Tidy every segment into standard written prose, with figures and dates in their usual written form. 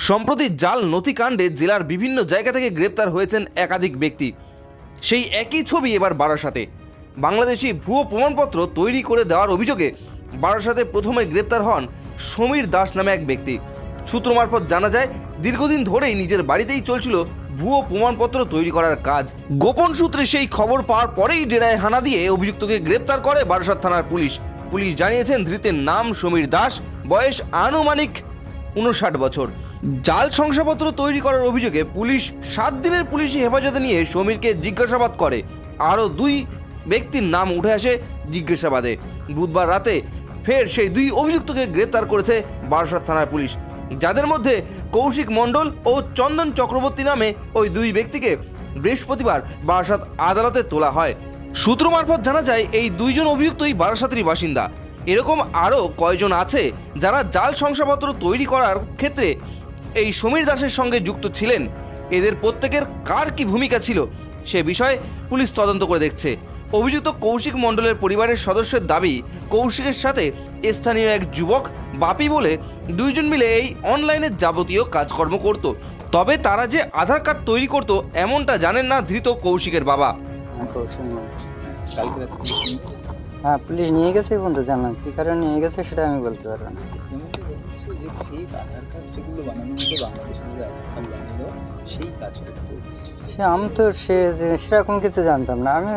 সম্প্রতি জাল নথি কাণ্ডে জেলার বিভিন্ন জায়গা থেকে গ্রেপ্তার হয়েছেন একাধিক ব্যক্তি। সেই একই ছবি এবার বারাসাতে। বাংলাদেশি ভুয়ো প্রমাণপত্র তৈরি করে দেওয়ার অভিযোগে বারাসাতে প্রথমে গ্রেপ্তার হন সমীর দাস নামে এক ব্যক্তি। সূত্র মারফত জানা যায়, দীর্ঘদিন ধরেই নিজের বাড়িতেই চলছিল ভুয়ো প্রমাণপত্র তৈরি করার কাজ। গোপন সূত্রে সেই খবর পাওয়ার পরেই ডেরায় হানা দিয়ে অভিযুক্তকে গ্রেপ্তার করে বারাসাত থানার পুলিশ। পুলিশ জানিয়েছেন, ধৃতের নাম সমীর দাস, বয়স আনুমানিক 59 বছর। জাল শংসাপত্র তৈরি করার অভিযোগে পুলিশ 7 দিনের পুলিশি হেফাজতে নিয়ে সমীরকে জিজ্ঞাসাবাদ করে। আরও 2 ব্যক্তির নাম উঠে আসে জিজ্ঞাসাবাদে। বুধবার রাতে ফের সেই 2 অভিযুক্তকে গ্রেপ্তার করেছে বারাসাত থানার পুলিশ, যাদের মধ্যে কৌশিক মণ্ডল ও চন্দন চক্রবর্তী নামে ওই 2 ব্যক্তিকে বৃহস্পতিবার বারাসাত আদালতে তোলা হয়। সূত্র মারফত জানা যায়, এই 2 জন অভিযুক্তই বারাসাতেরই বাসিন্দা। এরকম আরও কয়জন আছে যারা জাল শংসাপত্র তৈরি করার ক্ষেত্রে এই সমীর দাসের সঙ্গে যুক্ত ছিলেন। এদের প্রত্যেকের কার কি ভূমিকা ছিল সে বিষয়ে পুলিশ তদন্ত করে দেখছে। অভিযুক্ত কৌশিক মণ্ডলের পরিবারের সদস্যের দাবি, কৌশিকের সাথে স্থানীয় এক যুবক বাপি বলে 2 জন মিলে এই অনলাইনে যাবতীয় কাজকর্ম করত। তবে তারা যে আধার কার্ড তৈরি করত এমনটা জানেন না ধৃত কৌশিকের বাবা। হ্যাঁ, পুলিশ নিয়ে গেছে বন্ধু, জানলাম কি কারণে নিয়ে গেছে সেটা আমি বলতে পারবো না। আমি তো সেরকম কিছু জানতাম না। আমি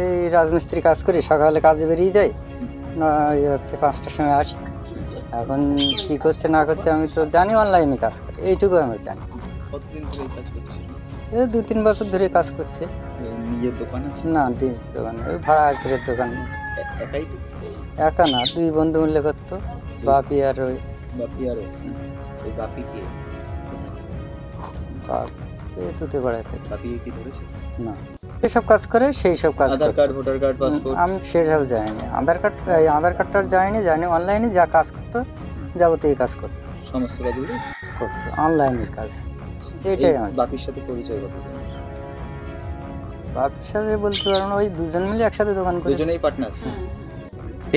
এই রাজমিস্ত্রি কাজ করি, সকালে কাজে বেরিয়ে যাই, হচ্ছে 5টার সময় আসি। এখন কি করছে না করছে আমি তো জানি, অনলাইনে কাজ করে, এইটুকু আমি জানি। এই 2-3 বছর ধরে কাজ করছে। নিজের দোকান আছে? না, নিজের দোকান, ওই ভাড়া করে দোকান। একা না, 2 বন্ধু মিলে করতো, বাপি আর ওই বাপি কে? তুতে পাড়ায় থাকে। বাপি কি ধরেছে? না, এসব কাজ করে, সেই সব কাজ। আধার কার্ড, ভোটার কার্ড, পাসপোর্ট আমি সেসব জানি। আধার কার্ডটা জানি অনলাইনে যা কাজ করতো, যাবতীয় কাজ করতো, সমস্ত কাজগুলো করতো, অনলাইনের কাজ। এটাই আমার। বাপির সাথে পরিচয় কত? বাপির সাথে বলতে পারবো না, ওই 2 জন মিলে একসাথে দোকান করে, 2 জনেই পার্টনার।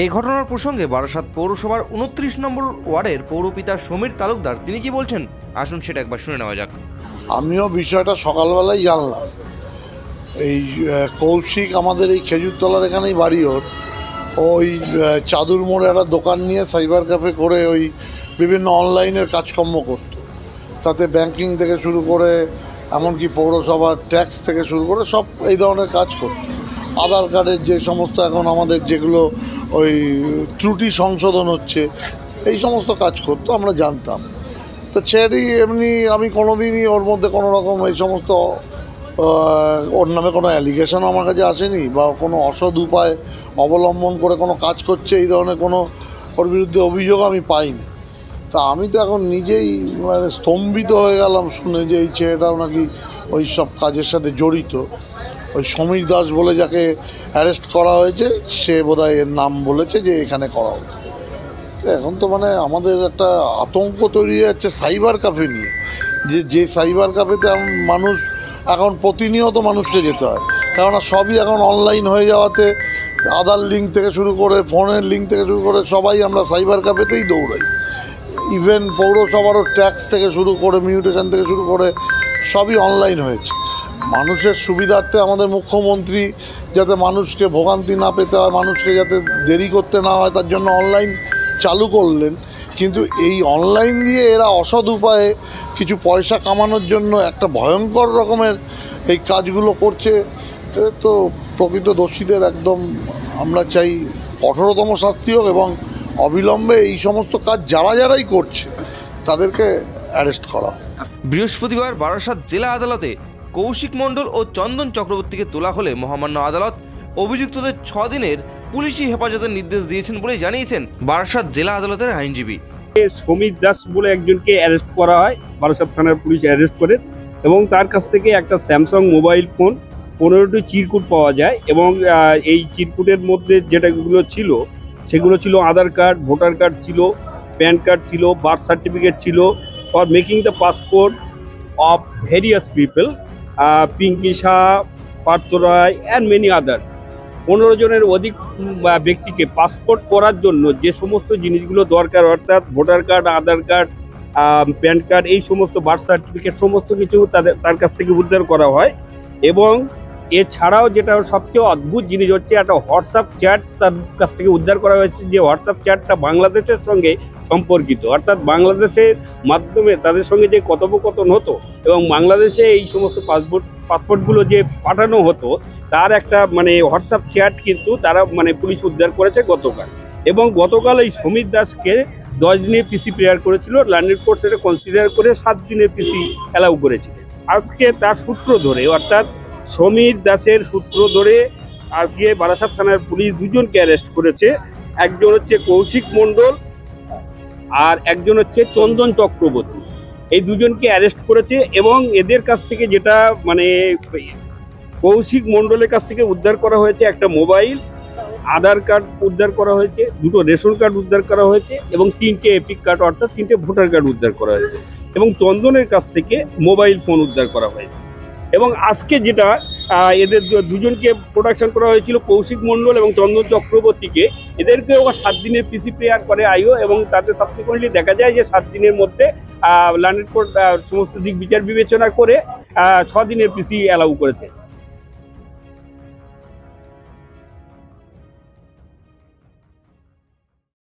এই ঘটনার প্রসঙ্গে বারাসাত পৌরসভার 29 নম্বর ওয়ার্ডের পৌরপিতা সমীর তালুকদার তিনি কি বলছেন, আসুন সেটা একবার শুনে নেওয়া যাক। আমিও বিষয়টা সকালবেলায় জানলাম। এই কৌশিক আমাদের এই খেজুরতলার এখানেই বাড়ি। ওই চাদুর মোড়ে একটা দোকান নিয়ে সাইবার ক্যাফে করে ওই বিভিন্ন অনলাইনের কাজকর্ম করত। তাতে ব্যাংকিং থেকে শুরু করে এমনকি পৌরসভার ট্যাক্স থেকে শুরু করে সব এই ধরনের কাজ করত। আধার কার্ডের যে সমস্ত এখন আমাদের যেগুলো ওই ত্রুটি সংশোধন হচ্ছে, এই সমস্ত কাজ করতো, আমরা জানতাম। তো ছেড়ি এমনি আমি কোনোদিনই ওর মধ্যে কোনো রকম এই সমস্ত ওর নামে কোনো অ্যালিগেশন আমার কাছে আসেনি, বা কোনো অসৎ উপায় অবলম্বন করে কোনো কাজ করছে এই ধরনের কোনো ওর বিরুদ্ধে অভিযোগ আমি পাইনি। তা আমি তো এখন নিজেই মানে স্তম্ভিত হয়ে গেলাম শুনে যে এই ছেলেটাও নাকি ওই সব কাজের সাথে জড়িত। ওই সমীর দাস বলে যাকে অ্যারেস্ট করা হয়েছে, সে বোধহয় এর নাম বলেছে যে এখানে করা হবে। এখন তো মানে আমাদের একটা আতঙ্ক তৈরি হয়ে যাচ্ছে সাইবার ক্যাফে নিয়ে, যে সাইবার ক্যাফেতে মানুষ এখন প্রতিনিয়ত মানুষকে যেতে হয়, কেননা সবই এখন অনলাইন হয়ে যাওয়াতে আধার লিঙ্ক থেকে শুরু করে ফোনের লিঙ্ক থেকে শুরু করে সবাই আমরা সাইবার ক্যাফেতেই দৌড়াই। ইভেন পৌরসভারও ট্যাক্স থেকে শুরু করে মিউটেশন থেকে শুরু করে সবই অনলাইন হয়েছে। মানুষের সুবিধার্থে আমাদের মুখ্যমন্ত্রী যাতে মানুষকে ভোগান্তি না পেতে হয়, মানুষকে যাতে দেরি করতে না হয়, তার জন্য অনলাইন চালু করলেন। কিন্তু এই অনলাইন দিয়ে এরা অসৎ উপায়ে কিছু পয়সা কামানোর জন্য একটা ভয়ঙ্কর রকমের এই কাজগুলো করছে। তো প্রকৃত দোষীদের একদম আমরা চাই কঠোরতম শাস্তি হোক, এবং অবিলম্বে এই সমস্ত কাজ যারাই করছে তাদেরকে অ্যারেস্ট করা। বৃহস্পতিবার বারাসাত জেলা আদালতে কৌশিক মণ্ডল ও চন্দন চক্রবর্তীকে তোলা হলে মহামান্য আদালত অভিযুক্তদের 6 দিনের পুলিশি হেফাজতের নির্দেশ দিয়েছেন বলে জানিয়েছেন বারাসাত জেলা আদালতের আইনজীবী। সমীর দাস বলে একজনকে অ্যারেস্ট করা হয়, বারাসাত থানার পুলিশ অ্যারেস্ট করে, এবং তার কাছ থেকে একটা স্যামসাং মোবাইল ফোন, 15টি চিরকুট পাওয়া যায়। এবং এই চিরকুটের মধ্যে যেটাগুলো ছিল সেগুলো ছিল আধার কার্ড, ভোটার কার্ড ছিল, প্যান কার্ড ছিল, বার্থ সার্টিফিকেট ছিল, for making the passport of various people, Pinky Shah, Partha Roy and many others. 15 জনের অধিক ব্যক্তিকে পাসপোর্ট করার জন্য যে সমস্ত জিনিসগুলো দরকার, অর্থাৎ ভোটার কার্ড, আধার কার্ড, প্যান কার্ড, এই সমস্ত বার্থ সার্টিফিকেট সমস্ত কিছু তার কাছ থেকে উদ্ধার করা হয়। এবং এছাড়াও যেটা সবচেয়ে অদ্ভুত জিনিস হচ্ছে, একটা হোয়াটসঅ্যাপ চ্যাট তার কাছ থেকে উদ্ধার করা হয়েছে, যে হোয়াটসঅ্যাপ চ্যাটটা বাংলাদেশের সঙ্গে সম্পর্কিত, অর্থাৎ বাংলাদেশের মাধ্যমে তাদের সঙ্গে যে কথোপকথন হতো এবং বাংলাদেশে এই সমস্ত পাসপোর্টগুলো যে পাঠানো হতো, তার একটা মানে হোয়াটসঅ্যাপ চ্যাট কিন্তু তারা মানে পুলিশ উদ্ধার করেছে গতকাল। এবং গতকাল এই সমীর দাসকে 10 দিনের পিসি প্রেয়ার করেছিল, লন্ডন কোর্ট সেটা কনসিডার করে 7 দিনের পিসি অ্যালাউ করেছিলেন। আজকে তার সূত্র ধরে, অর্থাৎ সমীর দাসের সূত্র ধরে আজকে বারাসাত থানার পুলিশ দুজনকে অ্যারেস্ট করেছে। একজন হচ্ছে কৌশিক মণ্ডল আর একজন হচ্ছে চন্দন চক্রবর্তী। এই দুজনকে অ্যারেস্ট করেছে এবং এদের কাছ থেকে যেটা মানে কৌশিক মণ্ডলের কাছ থেকে উদ্ধার করা হয়েছে একটা মোবাইল, আধার কার্ড উদ্ধার করা হয়েছে, 2টো রেশন কার্ড উদ্ধার করা হয়েছে এবং 3টে এপিক কার্ড অর্থাৎ 3টে ভোটার কার্ড উদ্ধার করা হয়েছে এবং চন্দনের কাছ থেকে মোবাইল ফোন উদ্ধার করা হয়েছে। এবং আজকে যেটা এদের দুজনকে প্রোডাকশন করা হয়েছিল, কৌশিক মণ্ডল এবং চন্দন চক্রবর্তীকে, এদেরকেও 7 দিনের পিসি প্রেয়ার করে আইও এবং তাতে সাবসিকুয়েন্টলি দেখা যায় যে 7 দিনের মধ্যে লন্ডন কোর্ট সমস্ত দিক বিচার বিবেচনা করে 6 দিনের পিসি অ্যালাউ করেছে।